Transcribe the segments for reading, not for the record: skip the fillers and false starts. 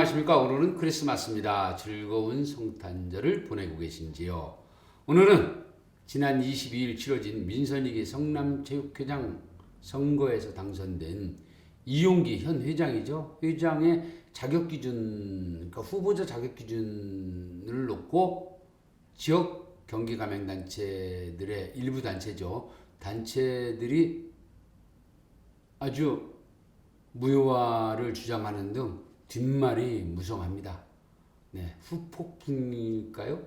안녕하십니까. 오늘은 크리스마스입니다. 즐거운 성탄절을 보내고 계신지요? 오늘은 지난 22일 치러진 민선이기 성남체육회장 선거에서 당선된 이용기 현 회장이죠. 회장의 자격기준, 그러니까 후보자 자격기준을 놓고 지역 경기가맹단체들의 일부 단체죠. 단체들이 아주 무효화를 주장하는 등 뒷말이 무성합니다. 네, 후폭풍일까요?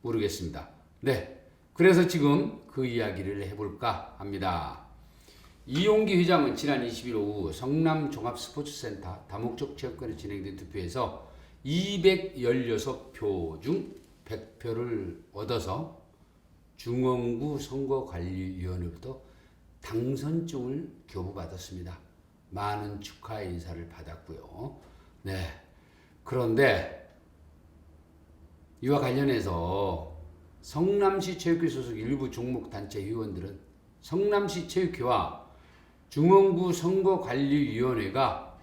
모르겠습니다. 네, 그래서 지금 그 이야기를 해볼까 합니다. 이용기 회장은 지난 20일 오후 성남종합스포츠센터 다목적 체육관에 진행된 투표에서 216표 중 100표를 얻어서 중원구 선거관리위원회부터 당선증을 교부받았습니다. 많은 축하 인사를 받았고요. 네. 그런데 이와 관련해서 성남시 체육회 소속 일부 종목 단체 회원들은 성남시 체육회와 중원구 선거관리위원회가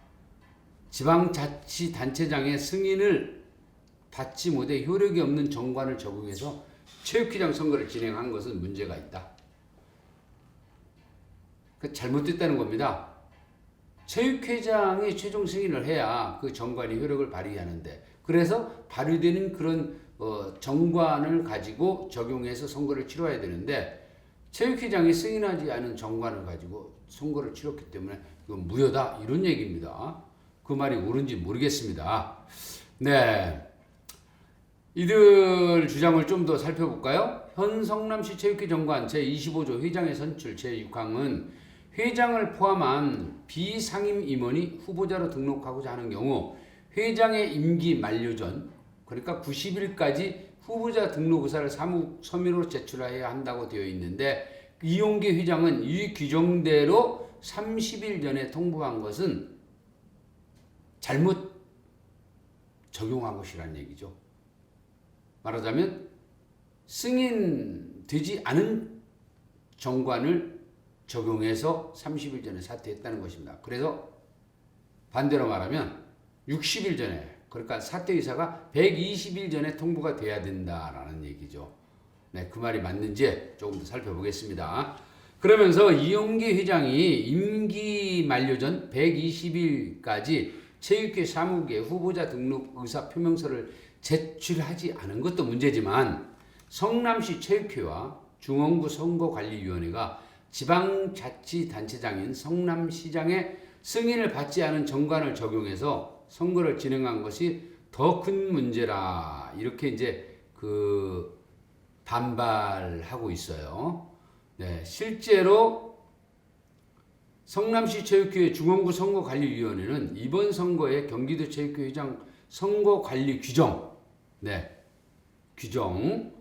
지방자치단체장의 승인을 받지 못해 효력이 없는 정관을 적용해서 체육회장 선거를 진행한 것은 문제가 있다. 잘못됐다는 겁니다. 체육회장이 최종 승인을 해야 그 정관이 효력을 발휘하는데, 그래서 발휘되는 그런 정관을 가지고 적용해서 선거를 치러야 되는데, 체육회장이 승인하지 않은 정관을 가지고 선거를 치렀기 때문에 이건 무효다, 이런 얘기입니다. 그 말이 옳은지 모르겠습니다. 네, 이들 주장을 좀 더 살펴볼까요? 현 성남시 체육회 정관 제25조 회장의 선출 제6항은 회장을 포함한 비상임 임원이 후보자로 등록하고자 하는 경우 회장의 임기 만료 전, 그러니까 90일까지 후보자 등록 의사를 사무 서면으로 제출해야 한다고 되어 있는데, 이용기 회장은 이 규정대로 30일 전에 통보한 것은 잘못 적용한 것이라는 얘기죠. 말하자면 승인되지 않은 정관을 적용해서 30일 전에 사퇴했다는 것입니다. 그래서 반대로 말하면 60일 전에, 그러니까 사퇴 의사가 120일 전에 통보가 돼야 된다라는 얘기죠. 네, 그 말이 맞는지 조금 더 살펴보겠습니다. 그러면서 이용기 회장이 임기 만료 전 120일까지 체육회 사무국에 후보자 등록 의사 표명서를 제출하지 않은 것도 문제지만, 성남시 체육회와 중원구 선거관리위원회가 지방자치단체장인 성남시장의 승인을 받지 않은 정관을 적용해서 선거를 진행한 것이 더 큰 문제라, 이렇게 이제 반발하고 있어요. 네, 실제로 성남시 체육회 중원구 선거관리위원회는 이번 선거에 경기도 체육회 회장 선거관리 규정, 규정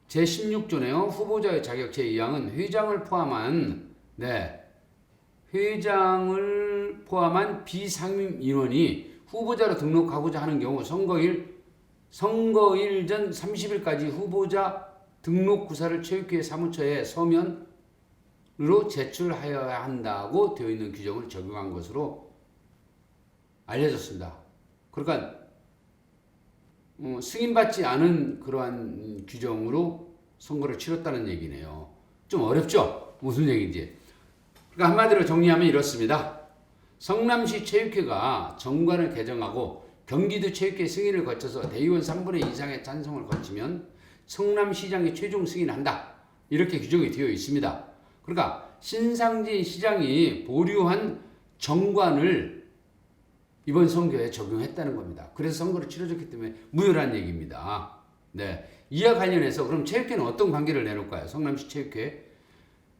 제16조네요. 후보자의 자격 제2항은 회장을 포함한 비상임 인원이 후보자로 등록하고자 하는 경우 선거일 전 30일까지 후보자 등록 구사를 체육회 사무처에 서면으로 제출하여야 한다고 되어 있는 규정을 적용한 것으로 알려졌습니다. 그러니까 승인받지 않은 그러한 규정으로 선거를 치렀다는 얘기네요. 좀 어렵죠? 무슨 얘기인지. 그러니까 한마디로 정리하면 이렇습니다. 성남시 체육회가 정관을 개정하고 경기도 체육회 승인을 거쳐서 대의원 3분의 2 이상의 찬성을 거치면 성남시장이 최종 승인한다, 이렇게 규정이 되어 있습니다. 그러니까 신상진 시장이 보류한 정관을 이번 선거에 적용했다는 겁니다. 그래서 선거를 치러졌기 때문에 무효라는 얘기입니다. 네, 이와 관련해서 그럼 체육회는 어떤 관계를 내놓을까요? 성남시 체육회.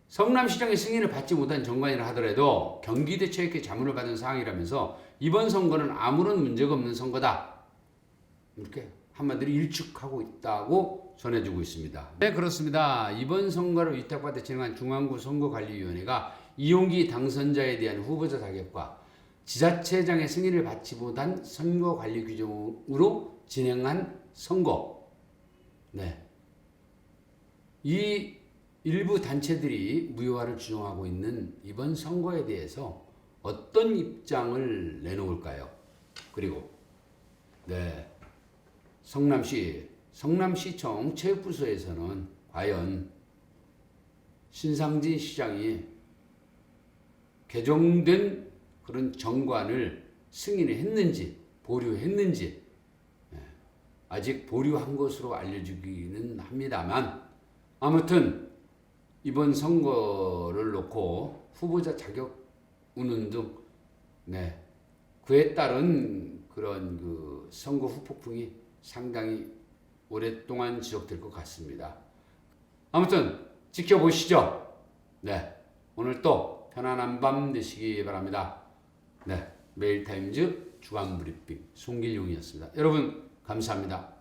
성남시장의 승인을 받지 못한 정관이라 하더라도 경기도 체육회 자문을 받은 사항이라면서 이번 선거는 아무런 문제가 없는 선거다, 이렇게 한마디로 일축하고 있다고 전해주고 있습니다. 네, 그렇습니다. 이번 선거를 위탁받아 진행한 중앙구 선거관리위원회가 이용기 당선자에 대한 후보자 자격과 지자체장의 승인을 받지 못한 선거관리 규정으로 진행한 선거. 네, 이 일부 단체들이 무효화를 주장하고 있는 이번 선거에 대해서 어떤 입장을 내놓을까요? 그리고 네, 성남시청 체육부서에서는 과연 신상진 시장이 개정된 그런 정관을 승인을 했는지 보류했는지 아직 보류한 것으로 알려지기는 합니다만 아무튼 이번 선거를 놓고 후보자 자격 운운 등 그에 따른 그런 그 선거 후폭풍이 상당히 오랫동안 지속될 것 같습니다. 아무튼 지켜보시죠. 오늘 또 편안한 밤 되시기 바랍니다. 매일타임즈 주간브리핑 송길용이었습니다. 여러분 감사합니다.